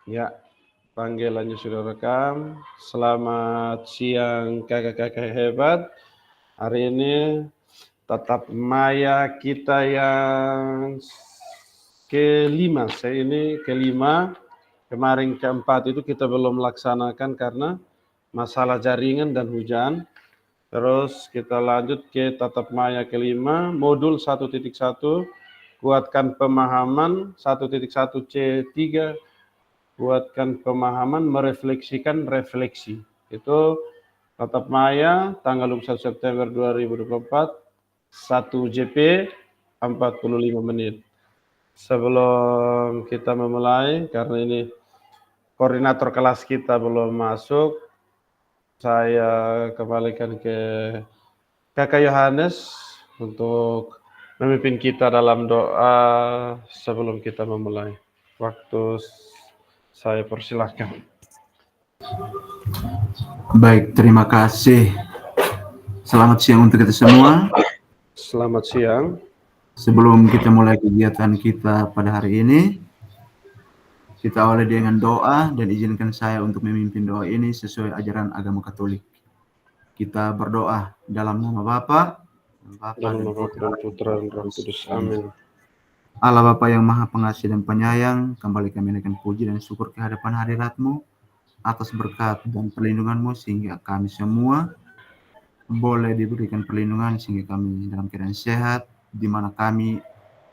Ya, panggilannya sudah rekam. Selamat siang kakak-kakak hebat. Hari ini tatap maya kita yang kelima. Saya ini kelima. Kemarin keempat itu kita belum laksanakan karena masalah jaringan dan hujan. Terus kita lanjut ke tatap maya kelima, modul 1.1, kuatkan pemahaman 1.1 C3, kuatkan pemahaman, merefleksikan refleksi. Itu tatap maya tanggal 21 September 2024, 1 JP 45 menit. Sebelum kita memulai, karena ini koordinator kelas kita belum masuk, saya kembalikan ke Kakak Yohanes untuk memimpin kita dalam doa sebelum kita memulai. Waktu saya persilahkan. Baik, terima kasih. Selamat siang untuk kita semua. Selamat siang. Sebelum kita mulai kegiatan kita pada hari ini, kita awali dengan doa dan izinkan saya untuk memimpin doa ini sesuai ajaran agama Katolik. Kita berdoa dalam nama Bapa, Dalam nama Bapa dan Putra dan Roh Kudus. Amin. Allah Bapa yang Maha Pengasih dan Penyayang, kembali kami naikkan puji dan syukur ke hadapan hadirat-Mu atas berkat dan perlindungan-Mu sehingga kami semua boleh diberikan perlindungan sehingga kami dalam keadaan sehat, di mana kami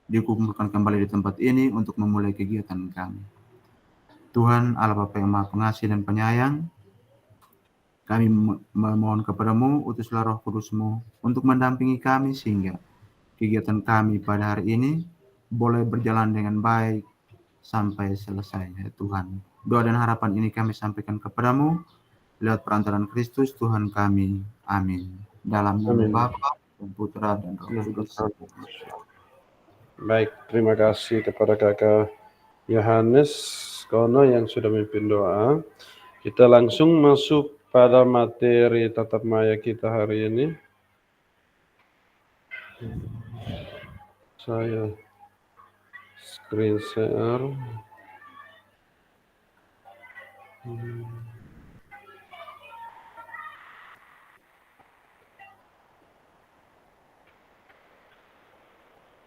dikumpulkan kembali di tempat ini untuk memulai kegiatan kami. Tuhan Allah Bapa yang Maha Pengasih dan Penyayang, kami memohon kepadamu, utuslah Roh Kudus-Mu untuk mendampingi kami sehingga kegiatan kami pada hari ini boleh berjalan dengan baik sampai selesai, ya Tuhan. Doa dan harapan ini kami sampaikan kepadamu lewat perantaraan Kristus Tuhan kami. Amin. Dalam nama Bapa dan Putra dan Roh Kudus. Baik, terima kasih kepada Kakak Yohanes Kono yang sudah memimpin doa. Kita langsung masuk pada materi tatap maya kita hari ini. Saya screen share.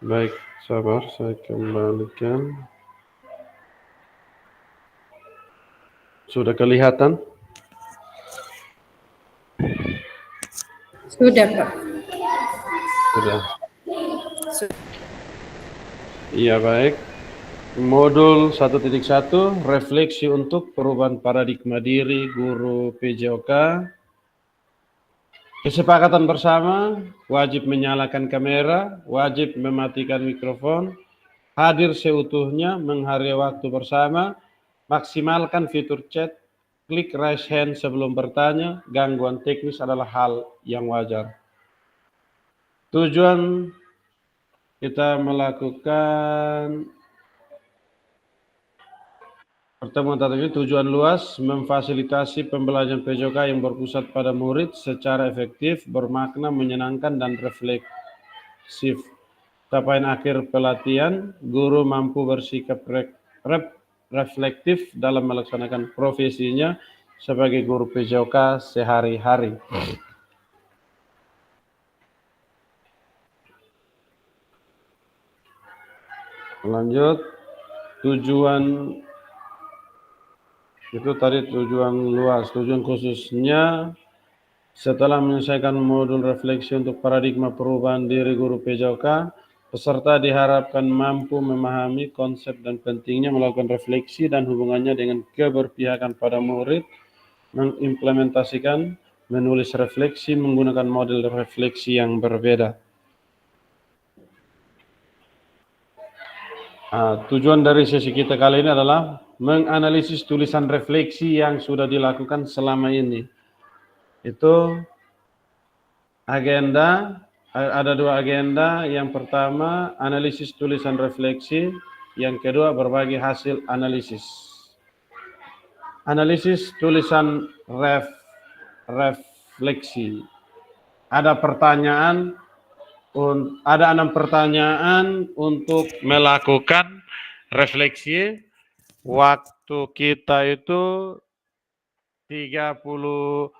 Baik, sabar, saya kembalikan. Sudah kelihatan? Sudah, Pak. Sudah. Iya, baik. Modul 1.1, refleksi untuk perubahan paradigma diri guru PJOK. Kesepakatan bersama, wajib menyalakan kamera, wajib mematikan mikrofon, hadir seutuhnya, menghargai waktu bersama, maksimalkan fitur chat, klik raise hand sebelum bertanya, gangguan teknis adalah hal yang wajar. Tujuan kita melakukan pertemuan tatap ini tujuan luas, memfasilitasi pembelajaran PJOK yang berpusat pada murid secara efektif, bermakna, menyenangkan, dan refleksif. Capaian akhir pelatihan, guru mampu bersikap reflektif dalam melaksanakan profesinya sebagai guru PJOK sehari-hari. Lanjut, tujuan itu tadi tujuan luas. Tujuan khususnya setelah menyelesaikan modul refleksi untuk paradigma perubahan diri guru PJOK, peserta diharapkan mampu memahami konsep dan pentingnya melakukan refleksi dan hubungannya dengan keberpihakan pada murid, mengimplementasikan, menulis refleksi menggunakan model refleksi yang berbeda. Tujuan dari sesi kita kali ini adalah menganalisis tulisan refleksi yang sudah dilakukan selama ini. Itu agenda, ada dua agenda. Yang pertama, analisis tulisan refleksi. Yang kedua, berbagi hasil analisis. Analisis tulisan refleksi. Ada pertanyaan, ada 6 pertanyaan untuk melakukan refleksi. Waktu waktu kita itu 35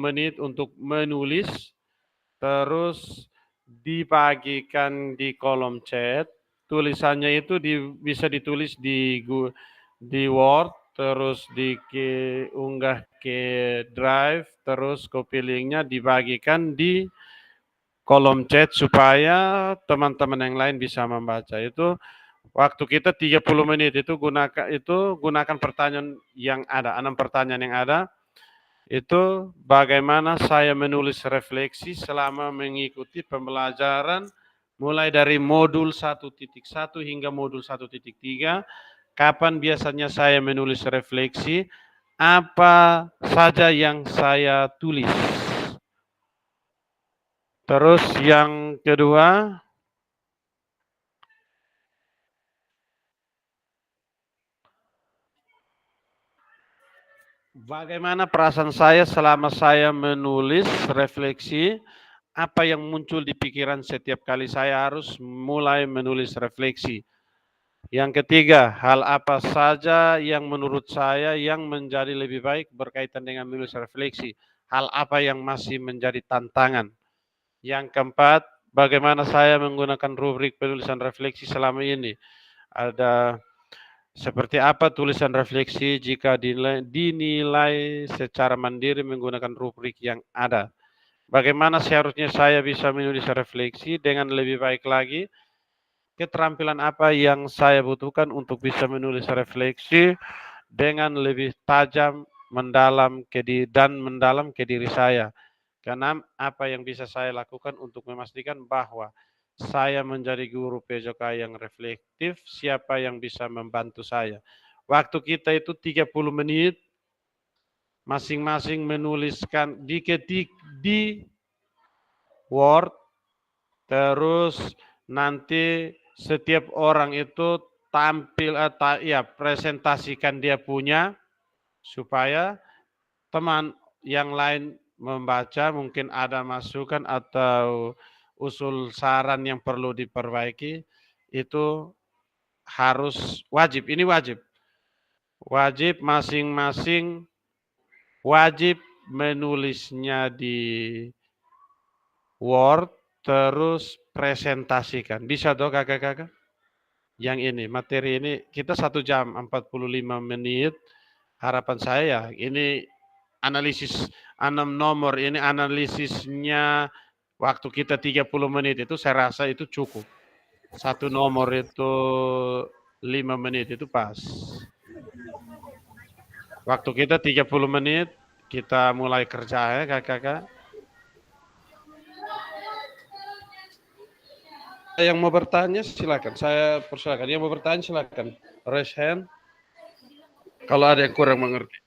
menit untuk menulis, terus dibagikan di kolom chat. Tulisannya itu bisa ditulis di Word, terus diunggah ke Drive, terus copy linknya dibagikan di kolom chat supaya teman-teman yang lain bisa membaca. Itu waktu kita 30 menit itu gunakan pertanyaan yang ada, 6 pertanyaan yang ada. Itu bagaimana saya menulis refleksi selama mengikuti pembelajaran mulai dari modul 1.1 hingga modul 1.3. Kapan biasanya saya menulis refleksi? Apa saja yang saya tulis? Terus yang kedua, bagaimana perasaan saya selama saya menulis refleksi? Apa yang muncul di pikiran setiap kali saya harus mulai menulis refleksi? Yang ketiga, hal apa saja yang menurut saya yang menjadi lebih baik berkaitan dengan menulis refleksi? Hal apa yang masih menjadi tantangan? Yang keempat, bagaimana saya menggunakan rubrik penulisan refleksi selama ini? Ada seperti apa tulisan refleksi jika dinilai secara mandiri menggunakan rubrik yang ada? Bagaimana seharusnya saya bisa menulis refleksi dengan lebih baik lagi? Keterampilan apa yang saya butuhkan untuk bisa menulis refleksi dengan lebih tajam, mendalam ke diri saya? Keenam, apa yang bisa saya lakukan untuk memastikan bahwa saya menjadi guru PJK yang reflektif? Siapa yang bisa membantu saya? Waktu kita itu 30 menit, masing-masing menuliskan, diketik di Word, terus nanti setiap orang itu presentasikan dia punya, supaya teman yang lain membaca, mungkin ada masukan atau usul saran yang perlu diperbaiki, itu harus wajib, ini wajib. Wajib masing-masing wajib menulisnya di Word, terus presentasikan. Bisa toh kakak-kakak? Yang ini, materi ini kita 1 jam 45 menit. Harapan saya ini analisis 6 nomor, ini analisisnya waktu kita 30 menit itu saya rasa itu cukup. 1 nomor itu 5 menit itu pas. Waktu kita 30 menit, kita mulai kerja ya kakak-kakak. Yang mau bertanya silakan, saya persilakan. Yang mau bertanya silakan, raise hand. Kalau ada yang kurang mengerti.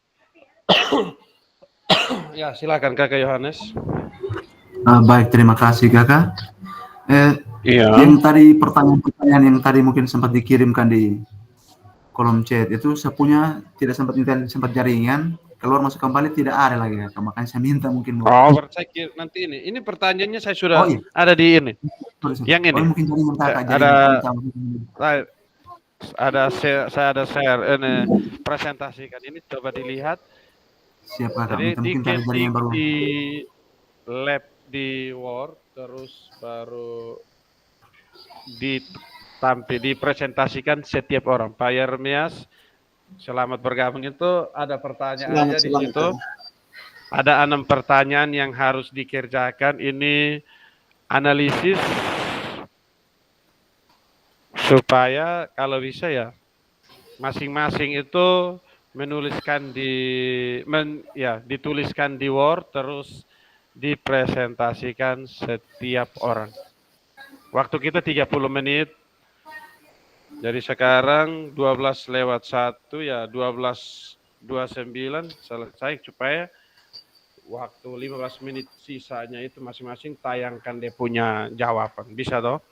Ya silakan kakak Yohanes. Baik, terima kasih kakak. Iya. Yang tadi pertanyaan yang tadi mungkin sempat dikirimkan di kolom chat itu sepunya tidak sempat jaringan, keluar masuk kembali tidak ada lagi kakak. Makanya saya minta mungkin Saya kira nanti ini pertanyaannya saya sudah Oh iya. ada di ini. Yang ini. mungkin jaringan kakak Saya ada share ini presentasikan ini, coba dilihat. Siap kakak. Jadi Mungkin tadi jaringan diketik baru. di lab di Word, terus baru dipresentasikan setiap orang. Pak Yermias, selamat bergabung. Itu ada pertanyaannya di situ. Ada 6 pertanyaan yang harus dikerjakan. Ini analisis supaya kalau bisa ya masing-masing itu menuliskan dituliskan di Word, terus dipresentasikan setiap orang. Waktu kita 30 menit. Jadi sekarang 12:01 ya 12:29 selesai, supaya waktu 15 menit sisanya itu masing-masing tayangkan dia punya jawaban. Bisa toh?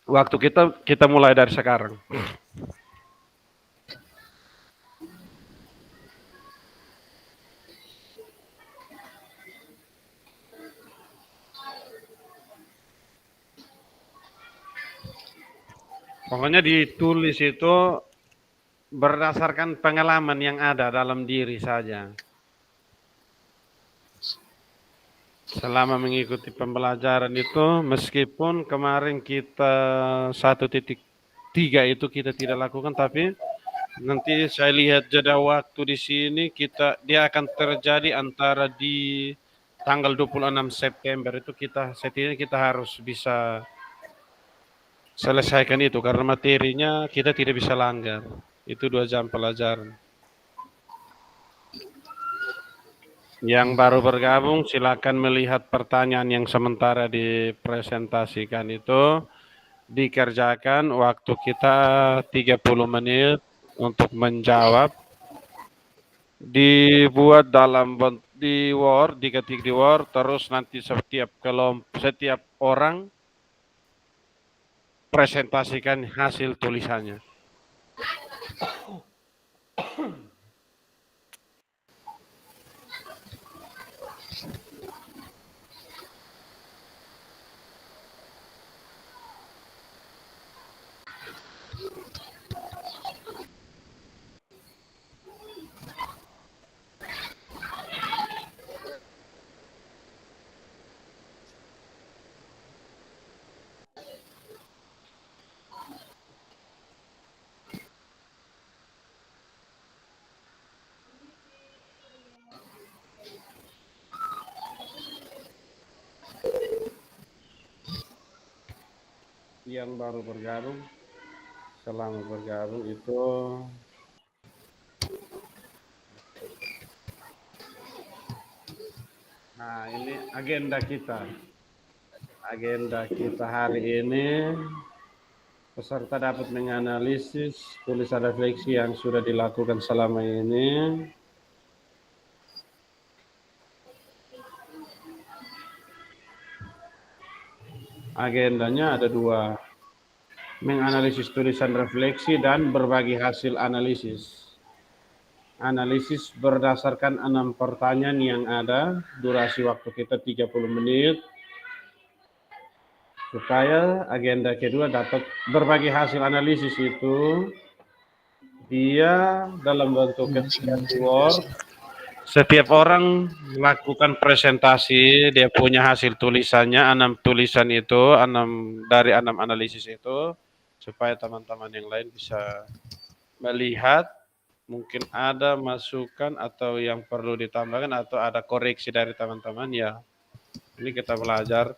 Waktu kita mulai dari sekarang. Pokoknya ditulis itu berdasarkan pengalaman yang ada dalam diri saja. Selama mengikuti pembelajaran itu, meskipun kemarin kita 1.3 itu kita tidak lakukan, tapi nanti saya lihat jeda waktu di sini dia akan terjadi antara di tanggal 26 September itu setidaknya kita harus bisa selesaikan itu karena materinya kita tidak bisa langgar. Itu 2 jam pelajaran. Yang baru bergabung silakan melihat pertanyaan yang sementara dipresentasikan itu dikerjakan, waktu kita 30 menit untuk menjawab, dibuat di Word, diketik di Word, terus nanti setiap orang presentasikan hasil tulisannya. Yang baru bergabung, selamat bergabung itu nah ini agenda kita. Agenda kita hari ini, peserta dapat menganalisis tulisan refleksi yang sudah dilakukan selama ini. Agendanya ada 2, menganalisis tulisan refleksi dan berbagi hasil analisis. Analisis berdasarkan 6 pertanyaan yang ada, durasi waktu kita 30 menit, supaya agenda kedua dapat berbagi hasil analisis itu, dia dalam bentuk ketika di Word, setiap orang melakukan presentasi, dia punya hasil tulisannya, 6 tulisan itu, 6 dari 6 analisis itu, supaya teman-teman yang lain bisa melihat, mungkin ada masukan atau yang perlu ditambahkan atau ada koreksi dari teman-teman ya. Ini kita belajar.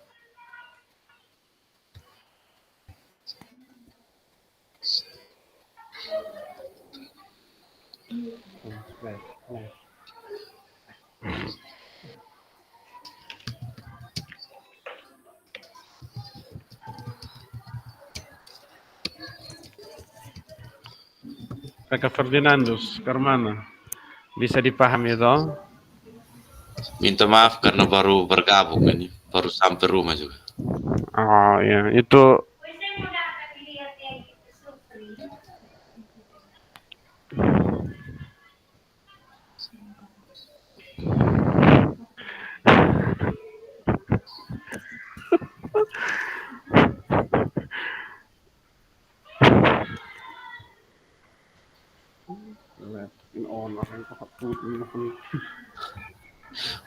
Kakak Ferdinandus, ke mana? Bisa dipahami toh? Minta maaf karena baru bergabung ini, baru sampai rumah juga. Oh ya, itu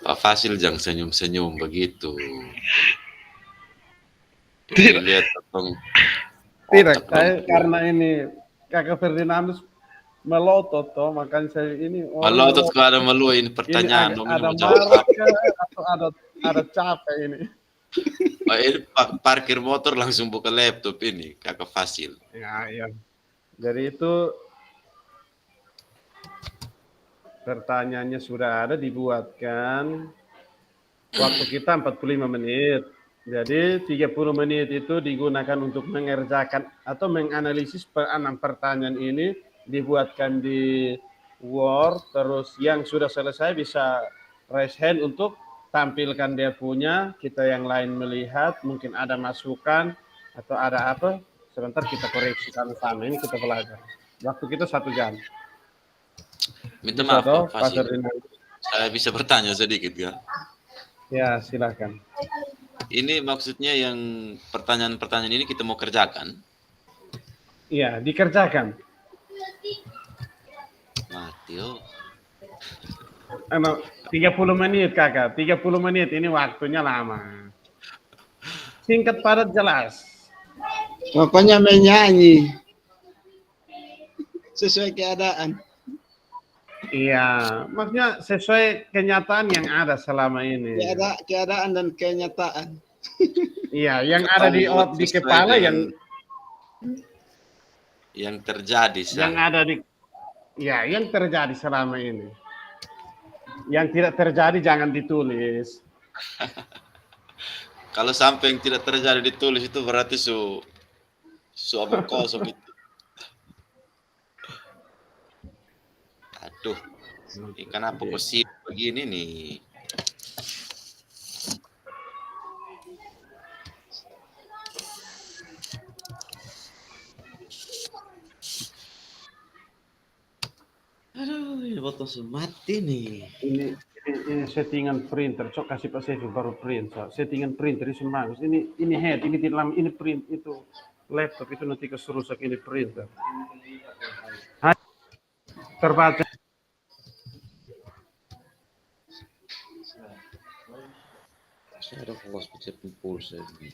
Pak Fasil jangan senyum-senyum begitu. Tidak. Lihat tentang Tidak, karena ini Kakak Ferdinandus melotot toh, makanya saya ini melotot kok ada malu ini pertanyaan ini dong, ada mau jawab apa? atau ada capek ini. Oh, ini parkir motor langsung buka laptop ini, Kakak Fasil. Ya, iya. Jadi itu pertanyaannya sudah ada dibuatkan. Waktu kita 45 menit. Jadi 30 menit itu digunakan untuk mengerjakan atau menganalisis 6 pertanyaan ini, dibuatkan di Word, terus yang sudah selesai bisa raise hand untuk tampilkan dia punya, kita yang lain melihat, mungkin ada masukan atau ada apa, sebentar kita koreksi sama-sama, ini kita belajar. Waktu kita 1 jam. Minta Bisa maaf toh, Pak Fasil, Ferdinand? saya bisa bertanya sedikit kan? Ya, silakan. Ini maksudnya yang pertanyaan-pertanyaan ini kita mau kerjakan? Iya, dikerjakan. Mati oh. 30 menit kakak, 30 menit ini waktunya lama. Singkat padat jelas. Pokoknya menyanyi sesuai keadaan. Iya, maksudnya sesuai kenyataan yang ada selama ini. Keadaan dan kenyataan. Iya, yang ada di kepala yang terjadi yang ada di yang terjadi selama ini. Yang tidak terjadi jangan ditulis. Kalau sampai yang tidak terjadi ditulis itu berarti su omong kosong itu. Aduh, ini kenapa kok sih begini nih? Aduh, ini botol mati nih. Ini settingan printer, cok kasih Pak Sefi baru print. So. Settingan printer itu bagus. Ini head, ini di dalam ini print itu laptop itu nanti keserusak ini printer. Terbaca. Saya ada fokus pencet pulsa ini.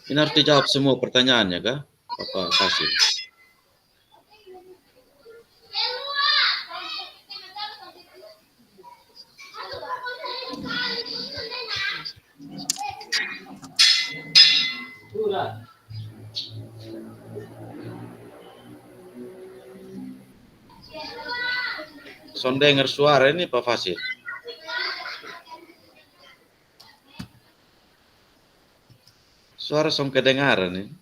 Ini harus dijawab semua pertanyaannya, kah? Apa kasih? Son dengar suara ini Pak Fasil. Suara son kedengaran nih.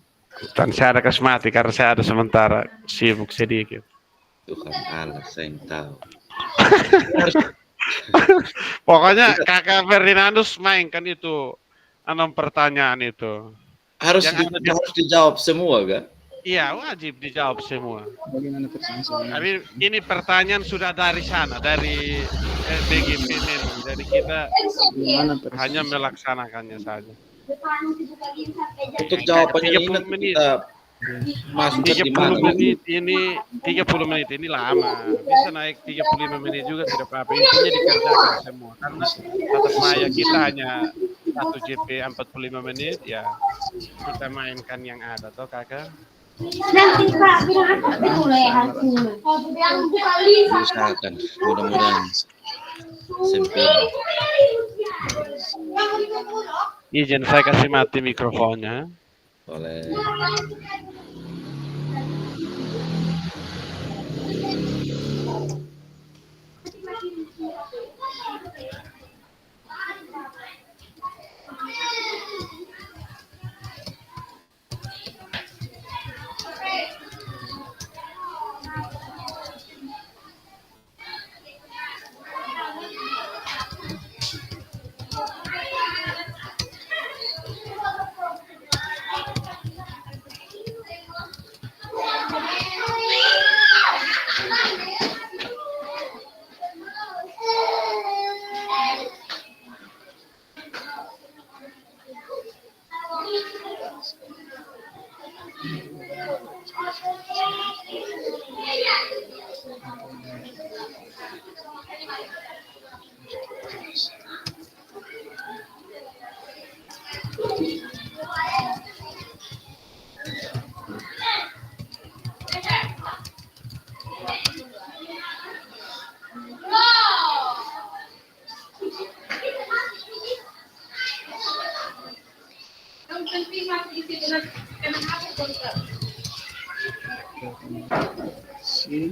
Dan saya ada kasmati karena saya ada sementara sibuk sedikit. Tuhan Allah, saya yang tahu. Pokoknya kakak Ferdinandus mainkan itu 6 pertanyaan itu. Harus dijawab semua, kan? Iya, wajib dijawab semua. Bagaimana pertanyaan? Tapi ini pertanyaan sudah dari sana, dari BGP memang. Jadi kita hanya melaksanakannya saja. Untuk jawabannya 30 menit. kita masuk ke 30 menit ini 30 menit ini lama. Bisa naik 35 menit juga tidak apa-apa. Intinya dikerjakan semua. Karena tetap maya kita hanya 1 JP 45 menit ya. Kita mainkan yang ada toh kakak. Nanti Pak bilang apa dulu ya hasilnya. usahakan, mudah-mudahan sempurna. Izin saya kasih mati mikrofonnya. Boleh. Si.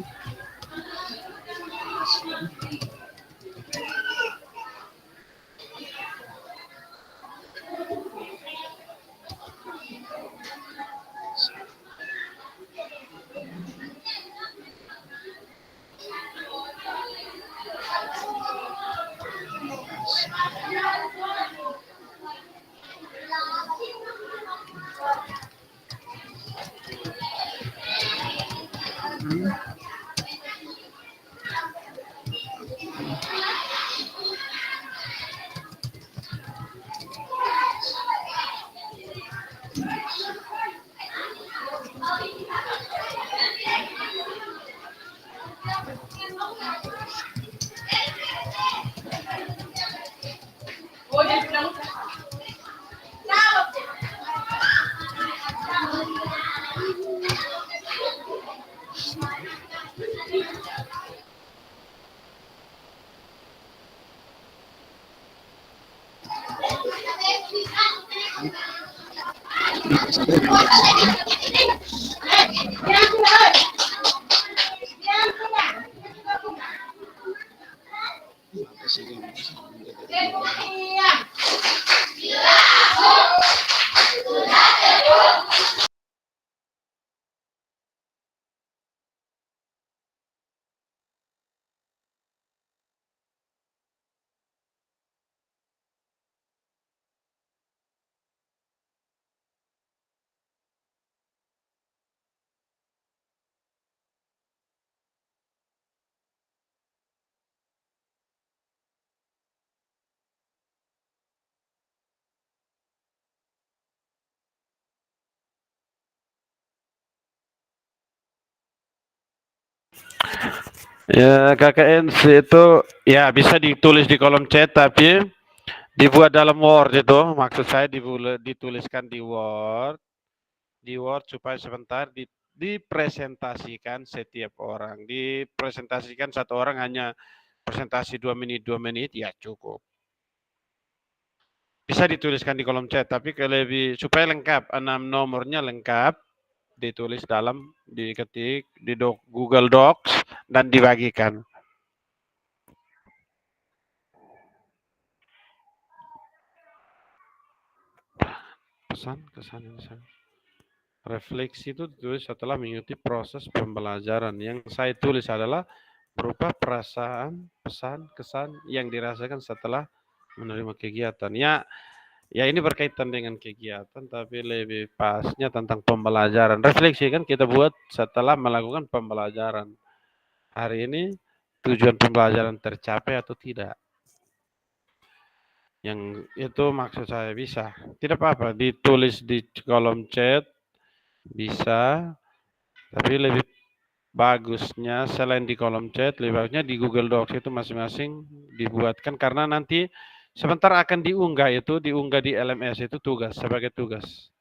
Ya, KKN itu ya bisa ditulis di kolom chat tapi dibuat dalam Word itu. Maksud saya dituliskan di Word supaya sebentar dipresentasikan setiap orang. Dipresentasikan satu orang hanya presentasi 2 menit ya cukup. Bisa dituliskan di kolom chat tapi supaya lengkap 6 nomornya lengkap ditulis diketik di Google Docs dan dibagikan. Pesan kesan. Refleksi itu ditulis setelah mengikuti proses pembelajaran. Yang saya tulis adalah berupa perasaan, pesan, kesan yang dirasakan setelah menerima kegiatan. Ya ini berkaitan dengan kegiatan, tapi lebih pasnya tentang pembelajaran. Refleksi kan kita buat setelah melakukan pembelajaran. Hari ini tujuan pembelajaran tercapai atau tidak. Yang itu maksud saya bisa. Tidak apa-apa, ditulis di kolom chat, bisa, tapi lebih bagusnya selain di kolom chat, lebih bagusnya di Google Docs itu masing-masing dibuatkan karena nanti sebentar akan diunggah di LMS itu sebagai tugas.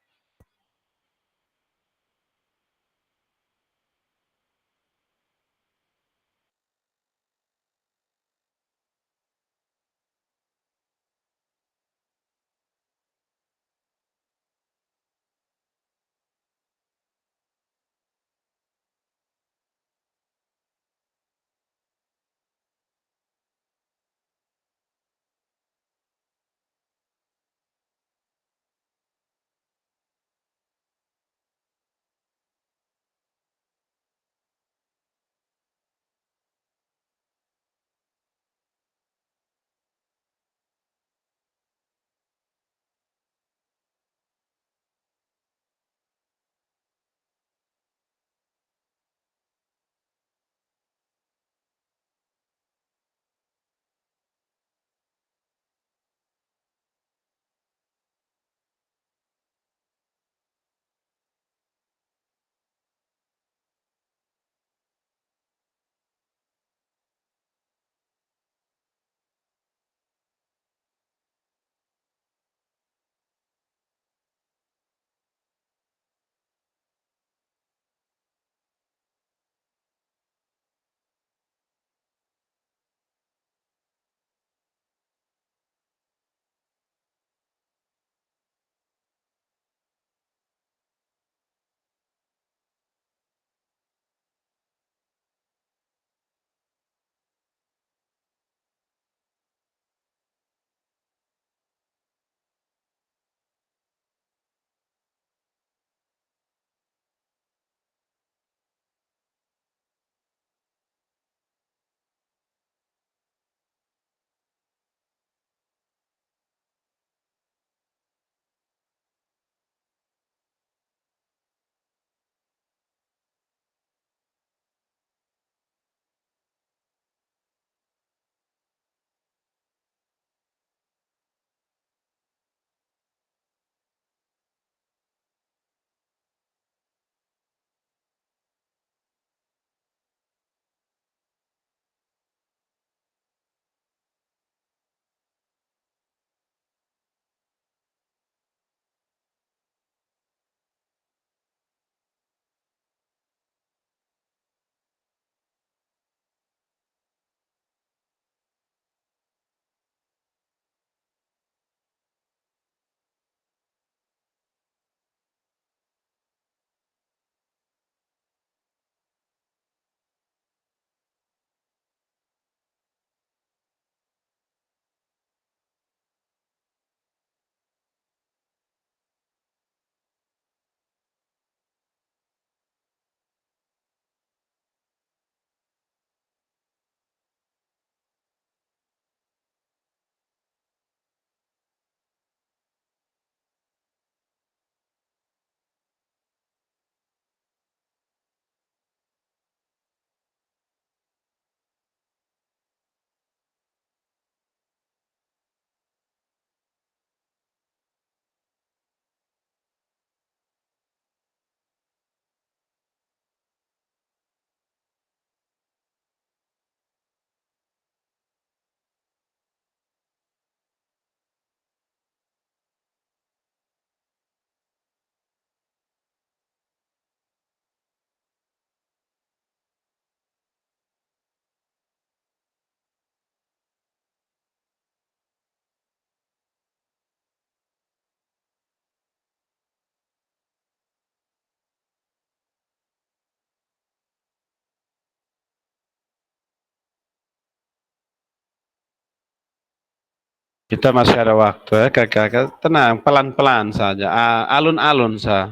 Kita masih ada waktu ya kakak-kakak. Tenang, pelan-pelan saja. Alun-alun saja.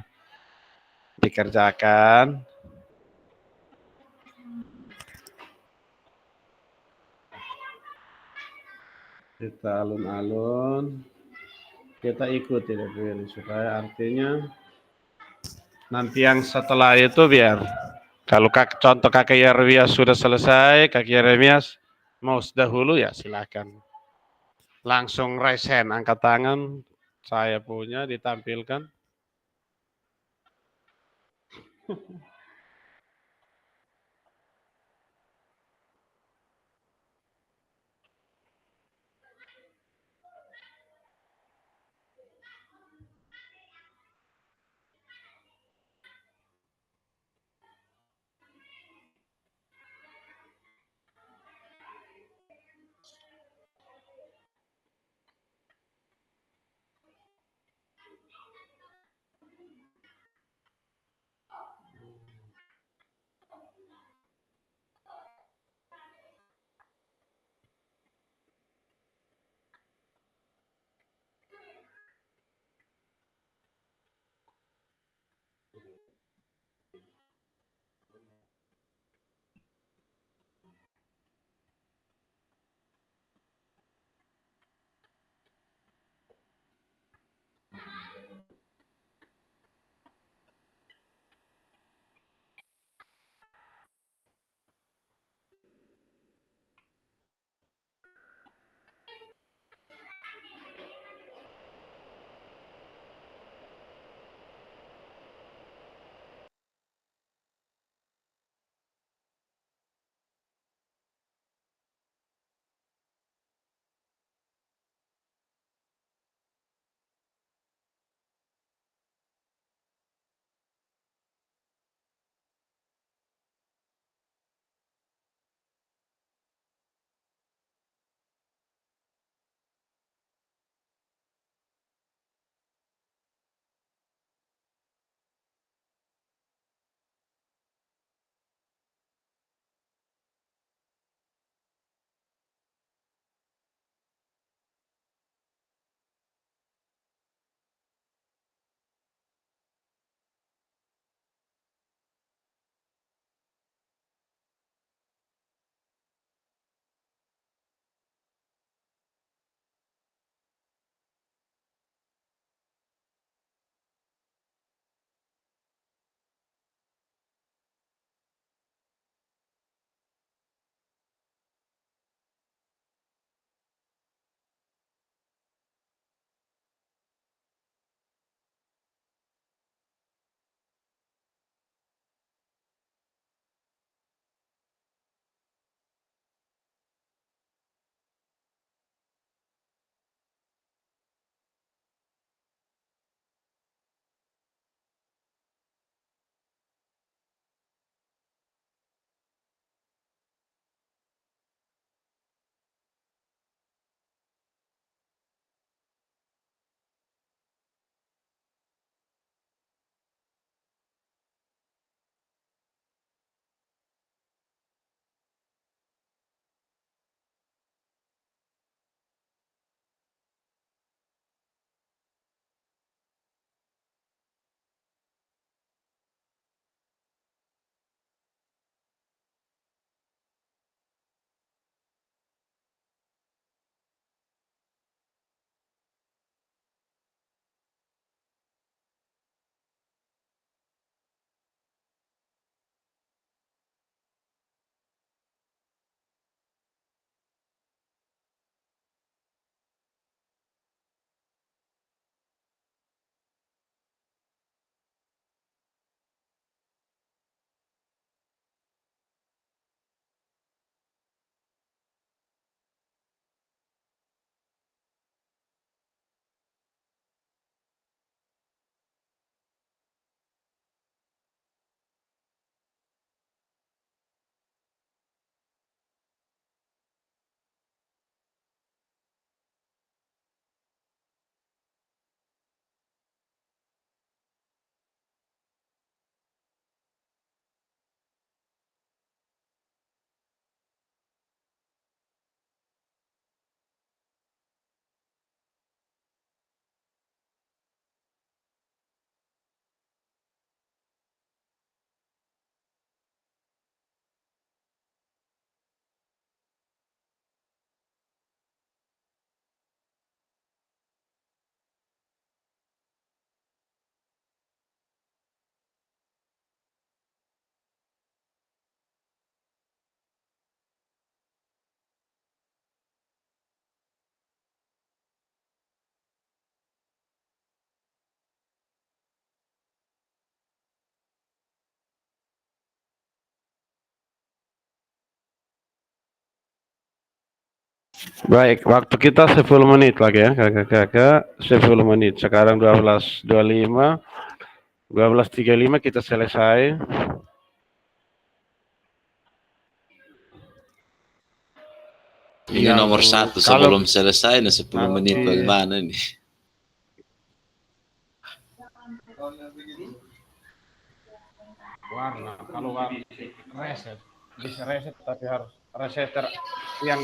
Dikerjakan. Kita alun-alun. Kita ikuti supaya artinya nanti yang setelah itu biar kalau contoh kakek Yeremias sudah selesai, kakek Yeremias mau dahulu ya silakan. Langsung raise hand, angkat tangan, saya punya ditampilkan. Baik, waktu kita 10 menit lagi ya, kakak-kakak. 10 menit. Sekarang 12.25. 12.35 kita selesai. Ini nomor satu kalau sebelum selesai, 10 menit nanti bagaimana nih? warna, kalau warna reset, bisa reset tapi harus resetter yang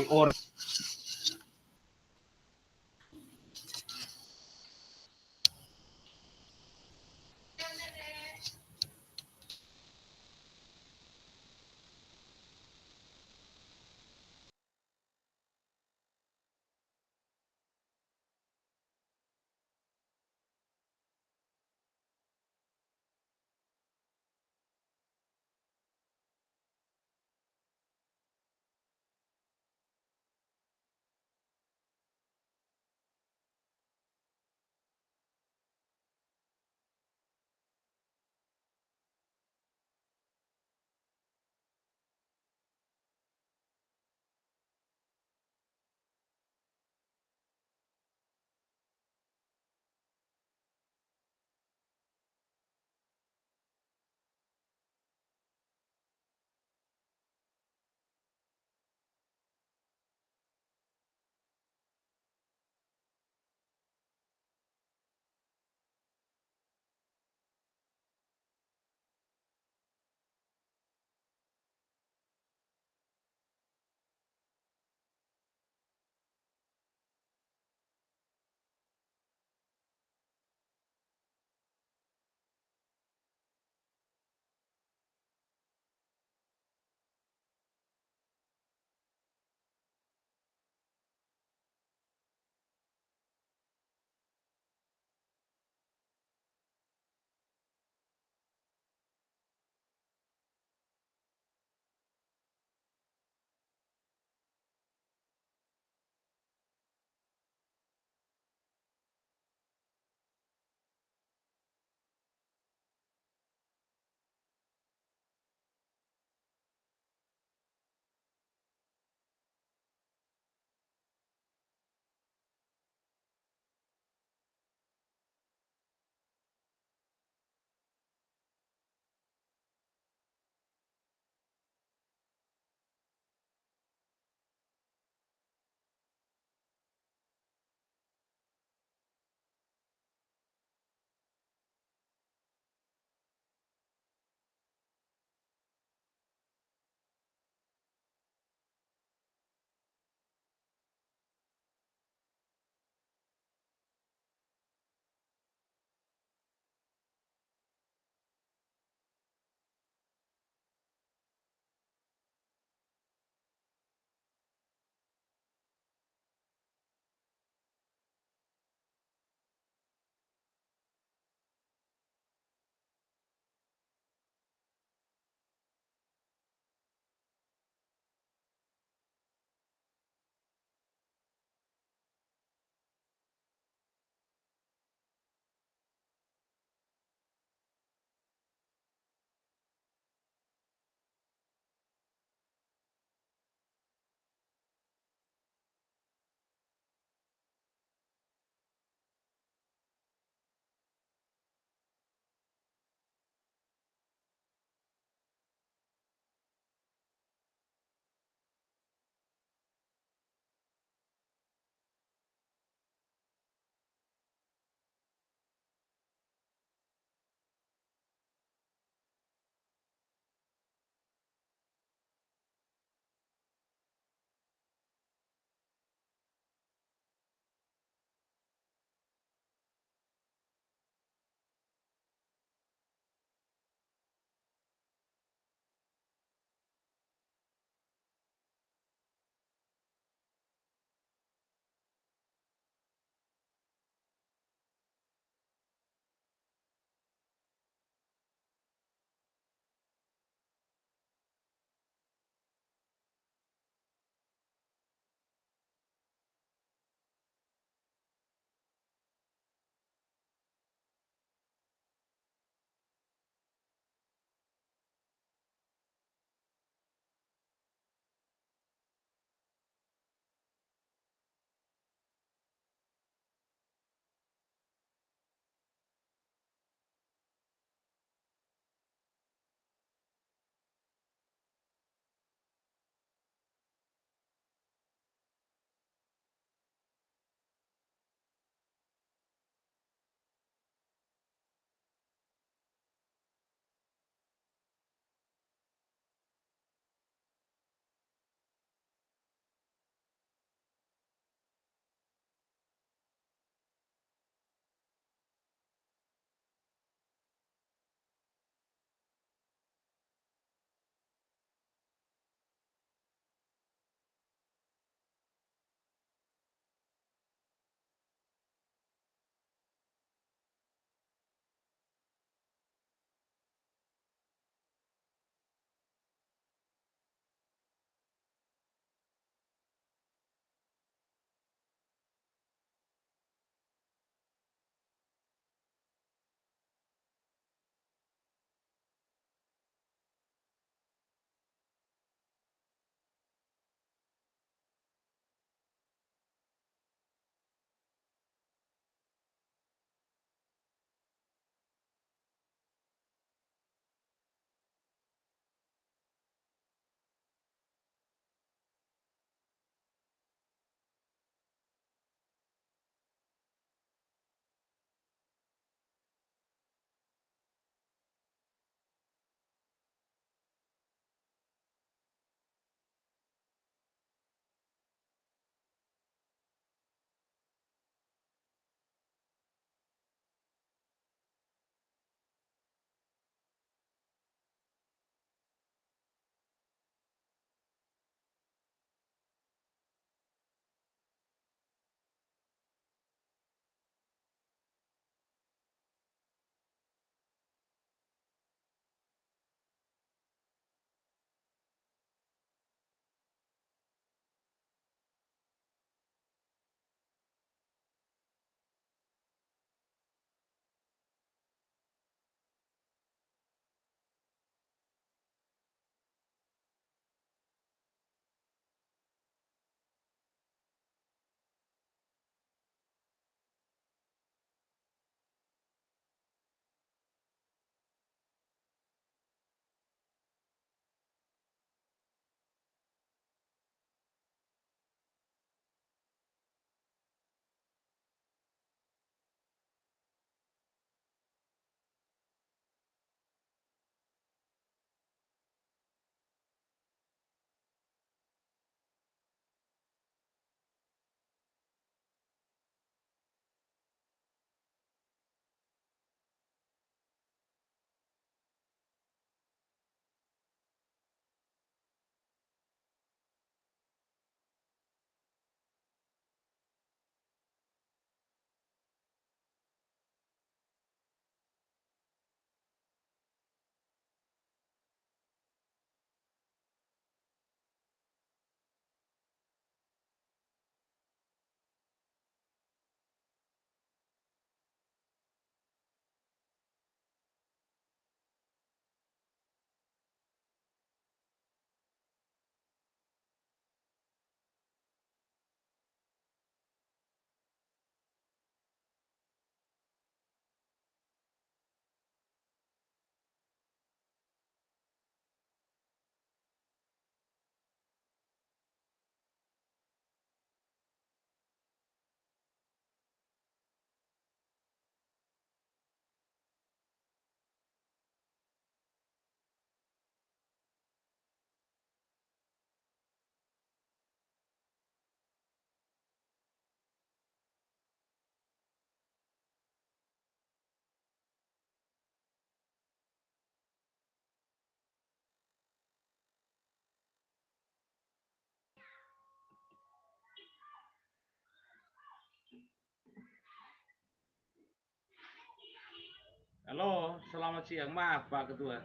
Halo, selamat siang. Maaf Pak Ketua.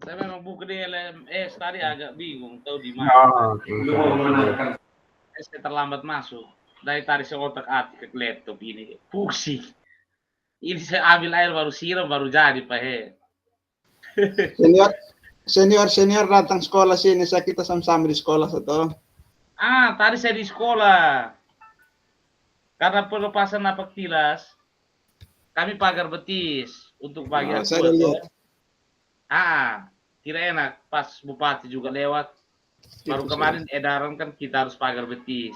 Saya memang buka di LMS tadi agak bingung tahu di mana. Oke. Saya terlambat masuk. Dari tadi saya otak-atik ke laptop ini. Pusing. Ini saya ambil air baru siram baru jadi Pak he. Senior datang sekolah sini, saya kita sama-sama di sekolah satu. Tadi saya di sekolah. Karena pelepasan napak tilas, kami pagar betis untuk bagian Saya udah lihat. tidak enak pas bupati juga lewat. Baru kemarin edaran kan kita harus pagar betis.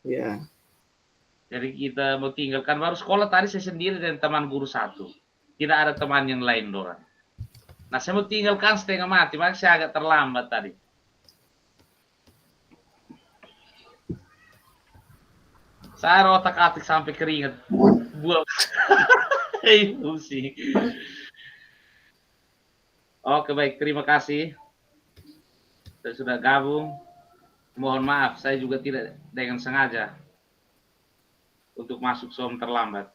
Iya. Jadi kita mau tinggalkan baru sekolah tadi saya sendiri dan teman guru satu. Tidak ada teman yang lain dorang. Nah saya mau tinggalkan setengah mati, makanya saya agak terlambat tadi. Saya otak-atik sampai keringat. Buang. Pusing. Oke baik, terima kasih. Saya sudah gabung. Mohon maaf, saya juga tidak dengan sengaja untuk masuk som terlambat.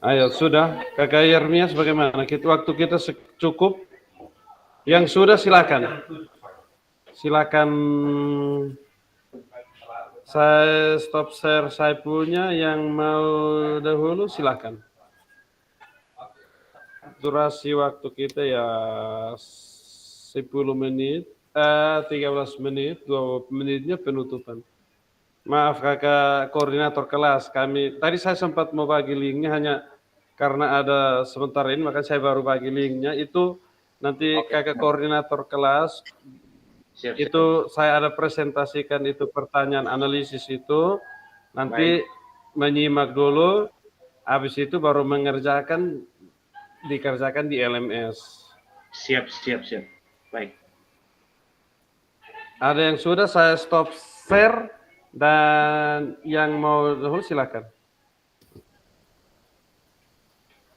Ayo, sudah. Kakak Yermias bagaimana? Waktu kita cukup. Yang sudah silakan. Silakan saya stop share saya punya. Yang mau dahulu silakan. Durasi waktu kita ya 10 menit, 13 menit, 2 menitnya penutupan. Maaf kakak koordinator kelas kami. Tadi saya sempat mau bagi linknya hanya karena ada sebentar ini maka saya baru bagi linknya. Itu nanti kakak koordinator kelas Siap. itu saya ada presentasikan itu pertanyaan analisis itu. Nanti menyimak dulu, habis itu baru dikerjakan di LMS. Siap. Baik. Ada yang sudah saya stop share dan yang mau dahulu silakan.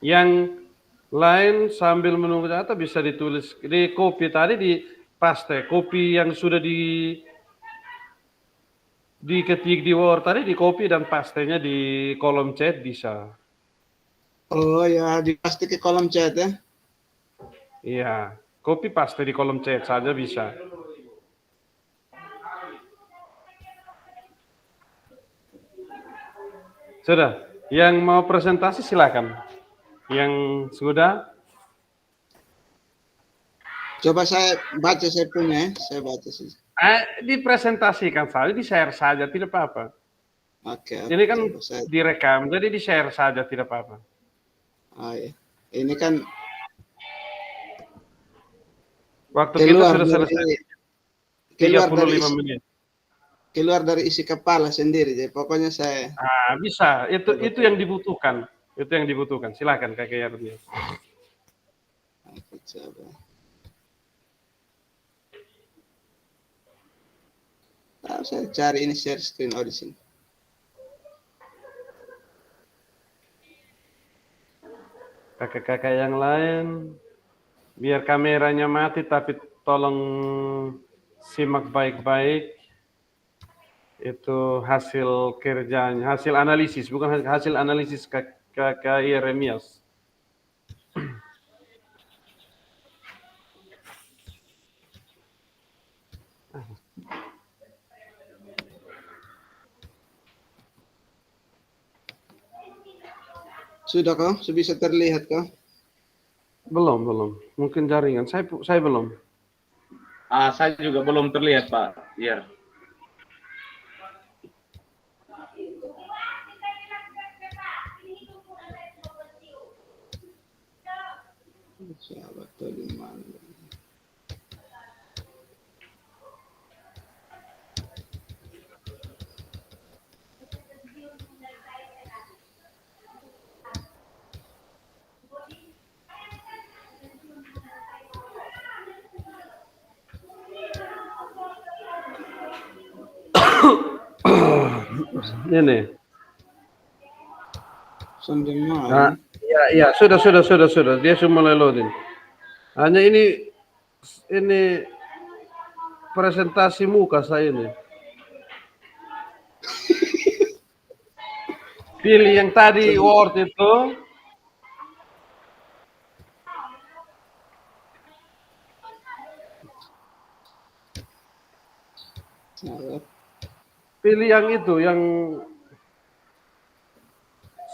Yang lain sambil menunggu data bisa ditulis di copy tadi di paste, copy yang sudah diketik di Word tadi di copy dan pastenya di kolom chat bisa. Oh ya, dipasti ke kolom chat ya. Iya, copy paste di kolom chat saja bisa. Sudah, yang mau presentasi silakan. Yang sudah? Coba saya baca saya punya ya, saya baca sih. Dipresentasikan saja, di-share saja, tidak apa-apa. Oke. Ini kan saya... direkam, jadi di-share saja, tidak apa-apa. Oh ya, ini kan waktu kita sudah selesai. 35 menit. Keluar dari isi kepala sendiri, jadi pokoknya saya. Bisa, itu yang dibutuhkan. Itu yang dibutuhkan. Silakan Kakak Yarni. Saya cari ini share screen di sini. Kakak-kakak yang lain, biar kameranya mati, tapi tolong simak baik-baik. Itu hasil kerjanya, hasil analisis, bukan hasil analisis Kakak Yeremias. Sudah kau? Sudah bisa terlihat kau? Belum. Mungkin jaringan. Saya belum. Saya juga belum terlihat, Pak. Iya. Sahabat tuh di mana? Ini. Sambil Nah, mana? ya, sudah. Dia sudah mulai loading. Hanya ini presentasi muka saya ini. Pilih yang tadi Word itu. Sahabat. Pilih yang itu, yang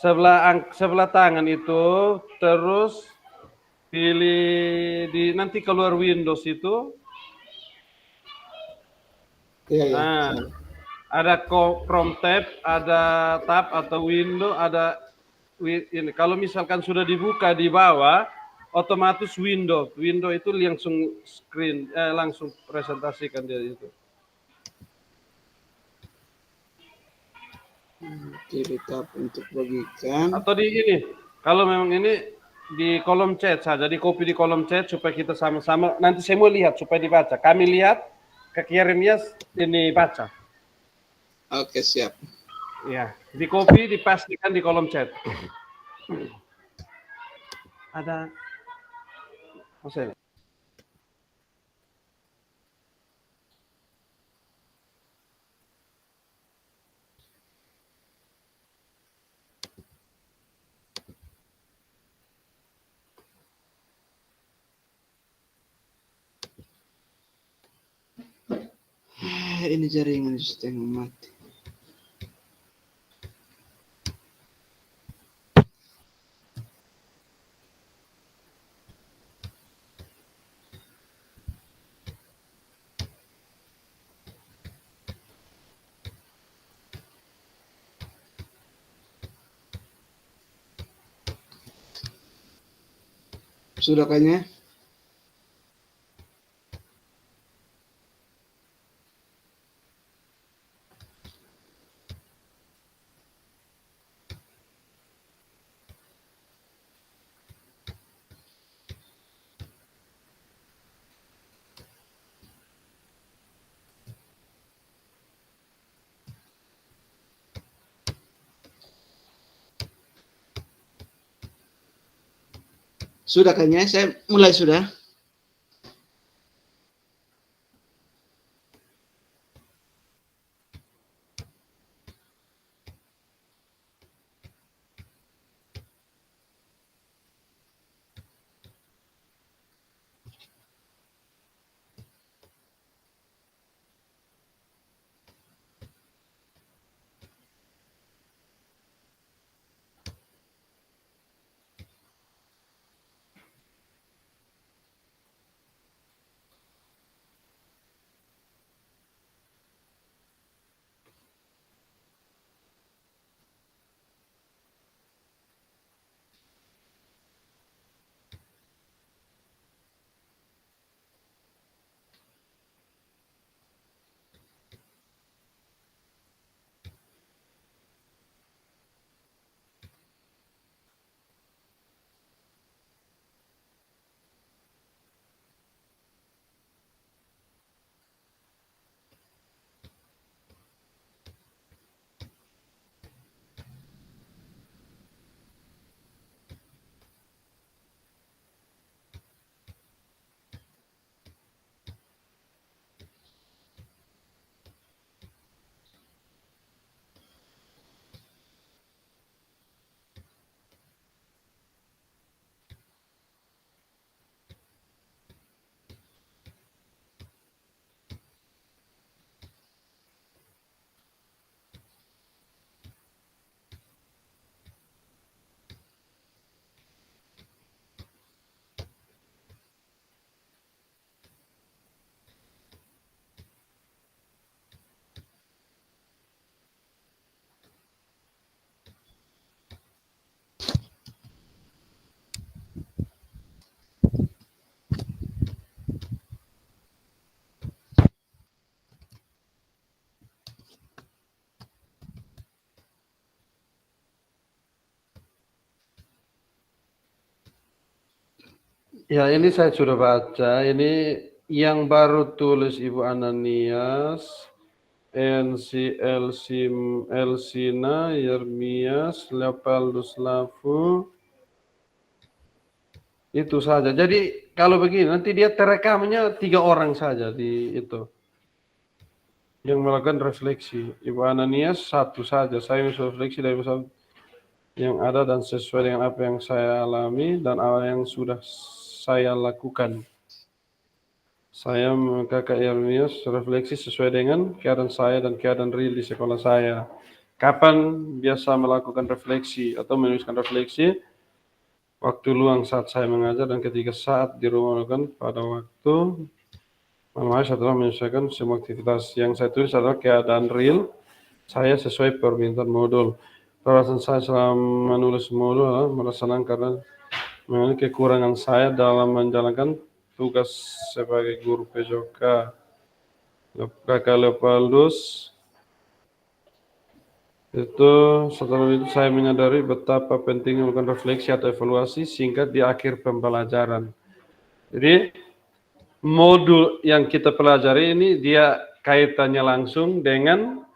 sebelah tangan itu, terus pilih nanti keluar Windows itu. Iya. Nah, Sahabat. ada Chrome tab, ada tab atau window, ada ini. Kalau misalkan sudah dibuka di bawah, otomatis window itu langsung langsung presentasikan dia itu. Pilih tab untuk bagikan. Atau di ini, kalau memang ini di kolom chat saja, di copy di kolom chat supaya kita sama-sama. Nanti saya mau lihat supaya dibaca. Kami lihat, ke kirimnya ini baca. Oke, siap. Ya, di copy dipastikan di kolom chat. Ada, saya. Ini jaringan setengah mati. Sudah kayaknya? Sudah kayaknya, saya mulai sudah. Ya, ini saya sudah baca. Ini yang baru tulis Ibu Ananias, Elsina, Yermias, Leopaldus Lafu, itu saja. Jadi kalau begini, nanti dia terekamnya 3 orang saja di itu. Yang melakukan refleksi. Ibu Ananias 1 saja. Saya bisa refleksi dari yang ada dan sesuai dengan apa yang saya alami dan apa yang sudah saya lakukan. Saya kakak Yermias refleksi sesuai dengan keadaan saya dan keadaan real di sekolah saya. Kapan biasa melakukan refleksi atau menuliskan refleksi? Waktu luang saat saya mengajar dan ketika saat di rumah melakukan pada waktu malam hari setelah menyelesaikan semua aktivitas. Yang saya tulis adalah keadaan real saya sesuai permintaan modul. Perasaan saya selama menulis modul adalah merasa senang karena memiliki kekurangan saya dalam menjalankan tugas sebagai guru PJOK. Kakak Leopaldus, itu setelah itu saya menyadari betapa pentingnya melakukan refleksi atau evaluasi singkat di akhir pembelajaran. Jadi modul yang kita pelajari ini dia kaitannya langsung dengan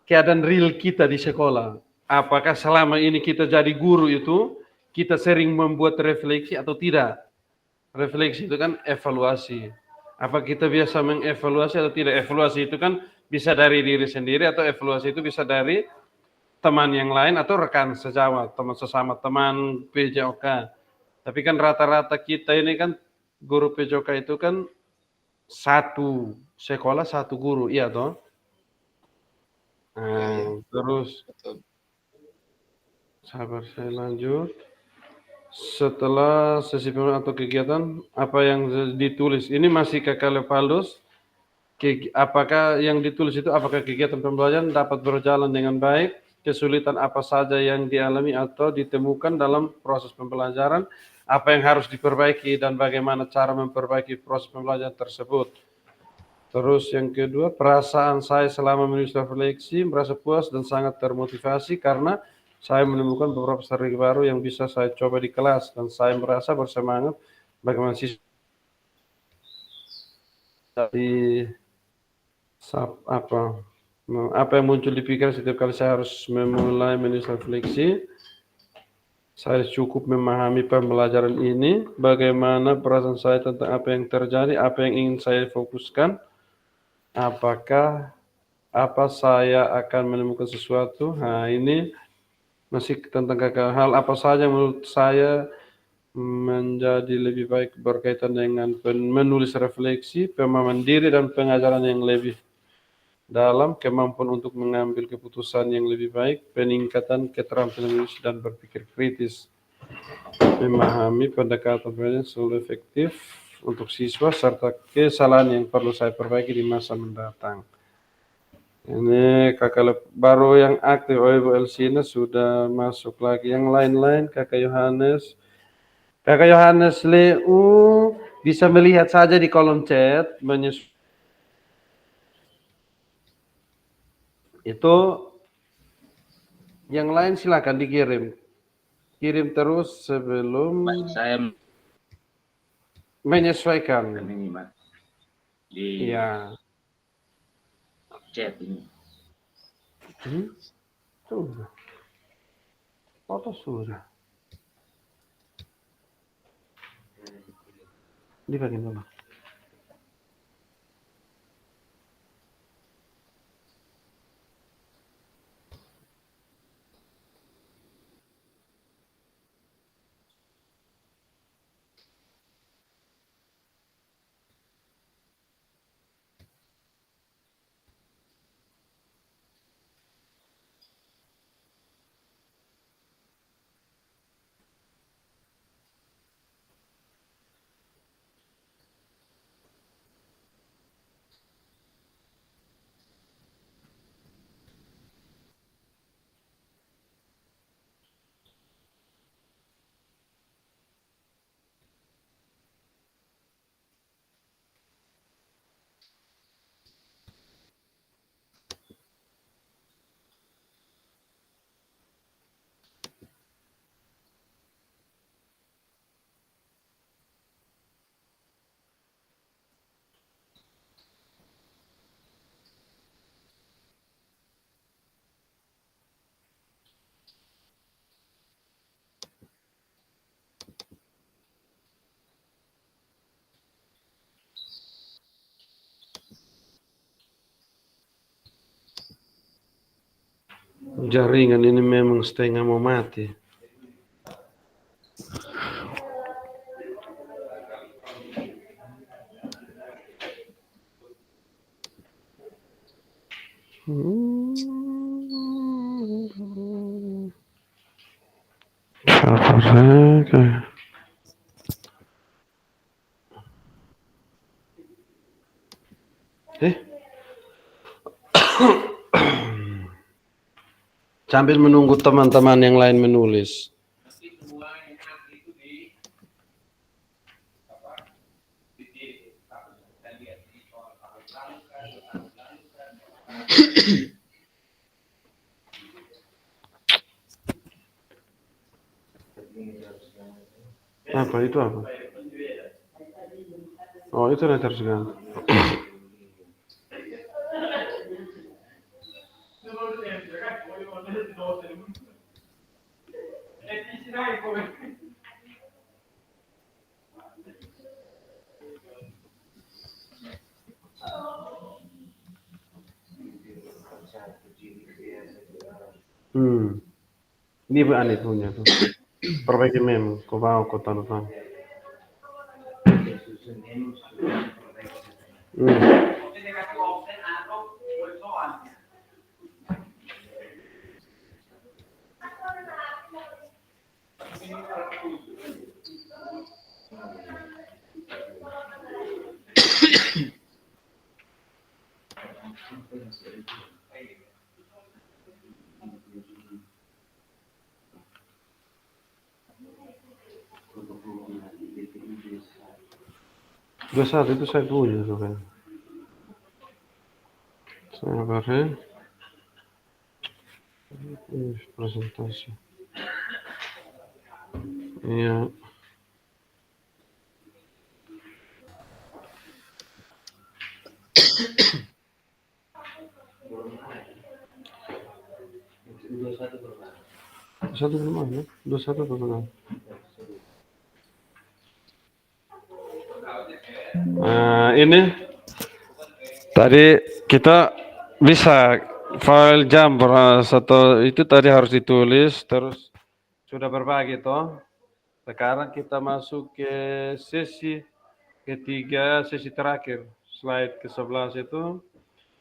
keadaan real kita di sekolah. Apakah selama ini kita jadi guru itu kita sering membuat refleksi atau tidak? Refleksi itu kan evaluasi. Apa kita biasa mengevaluasi atau tidak? Evaluasi itu kan bisa dari diri sendiri atau evaluasi itu bisa dari teman yang lain atau rekan sejawat, teman sesama, teman PJOK. Tapi kan rata-rata kita ini kan guru PJOK itu kan satu sekolah satu guru, iya toh? Nah, terus sabar saya lanjut. Setelah sesi pembelajaran atau kegiatan apa yang ditulis ini masih Kakak Leopaldus. Apakah yang ditulis itu apakah kegiatan pembelajaran dapat berjalan dengan baik, kesulitan apa saja yang dialami atau ditemukan dalam proses pembelajaran, apa yang harus diperbaiki dan bagaimana cara memperbaiki proses pembelajaran tersebut. Terus yang kedua, perasaan saya selama menulis refleksi merasa puas dan sangat termotivasi karena saya menemukan beberapa strategi baru yang bisa saya coba di kelas dan saya merasa bersemangat bagaimana siswa di apa yang muncul di pikiran setiap kali saya harus memulai menulis refleksi. Saya cukup memahami pembelajaran ini, bagaimana perasaan saya tentang apa yang terjadi, apa yang ingin saya fokuskan, apakah apa saya akan menemukan sesuatu. Nah, ini masih tentang hal apa saja menurut saya menjadi lebih baik berkaitan dengan menulis refleksi, pemahaman diri dan pengajaran yang lebih dalam, kemampuan untuk mengambil keputusan yang lebih baik, peningkatan keterampilan menulis dan berpikir kritis, memahami pendekatan yang selalu efektif untuk siswa, serta kesalahan yang perlu saya perbaiki di masa mendatang. Ini kakak baru yang aktif, Ibu Elsina sudah masuk lagi. Yang lain-lain, kakak Yohanes. Kakak Yohanes Leu bisa melihat saja di kolom chat. Itu yang lain silakan dikirim. Kirim terus sebelum Baik, saya menyesuaikan. ini Mas di Iya. chat ini. Sudah. Foto sudah. Di bagian bawah. jaringan ini memang setengah mau mati. Sabar saja. Sambil menunggu teman-teman yang lain menulis. Apa itu apa? Oh, itu nanti harus ganti. Ini aneh punya tuh. Perbaiki mem, kau bawa kau tanda tangan. Dua satu itu saya punya tuh kan. Sabar ya. Presentasi. Iya. Satu belum ada, 21 belum. Nah, ini tadi kita bisa file Jumper satu itu tadi harus ditulis, terus sudah berbagi toh. Sekarang kita masuk ke sesi ketiga, sesi terakhir, slide ke-11 itu.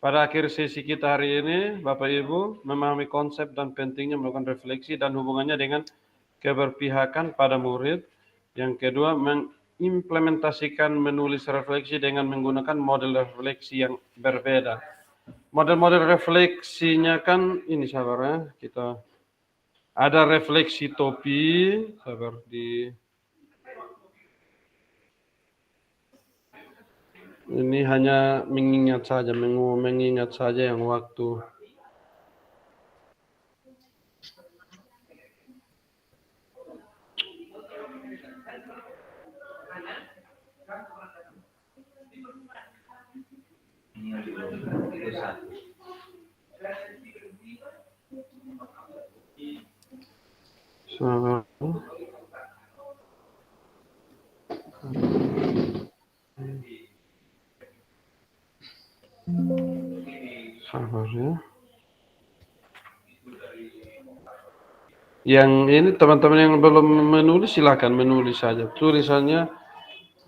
Pada akhir sesi kita hari ini, Bapak Ibu memahami konsep dan pentingnya melakukan refleksi dan hubungannya dengan keberpihakan pada murid. Yang kedua, mengimplementasikan menulis refleksi dengan menggunakan model refleksi yang berbeda. Model-model refleksinya kan ini sabar ya, kita ada refleksi topi, sabar di ini hanya mengingat saja yang waktu. Sabar. Sabar ya. Yang ini teman-teman yang belum menulis silakan menulis saja. Tulisannya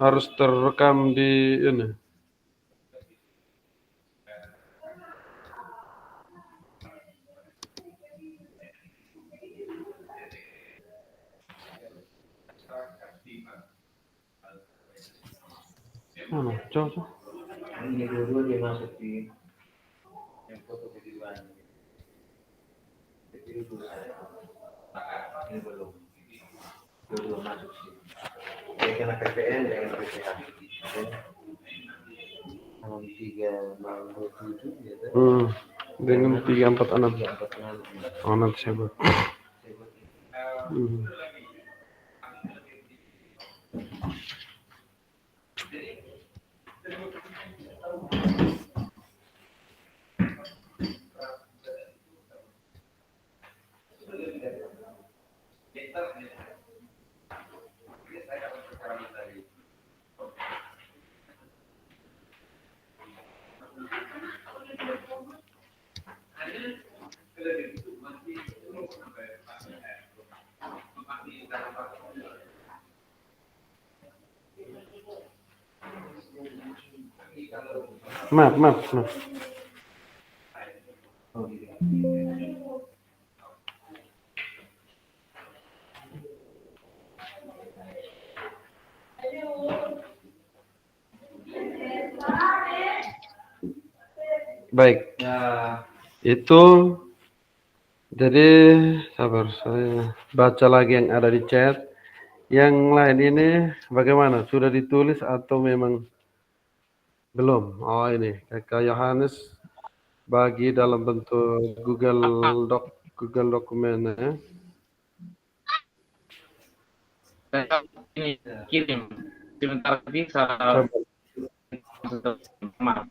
harus terekam di ini. Mana? Coba. Ini dulu dia masuk di yang foto kejiwaan. Jadi itu ini belum masuk sih. Dia kena PPN dengan PPH. Kalau 367 gitu. Dengan 346. Oh nanti saya buat. Maaf. Baik. Itu jadi sabar, saya baca lagi yang ada di chat. Yang lain ini bagaimana? Sudah ditulis atau memang belum? Oh ini, Kakak Yohanes bagi dalam bentuk Google dokumen ya. Ini kirim. Sebentar lagi saya Coba.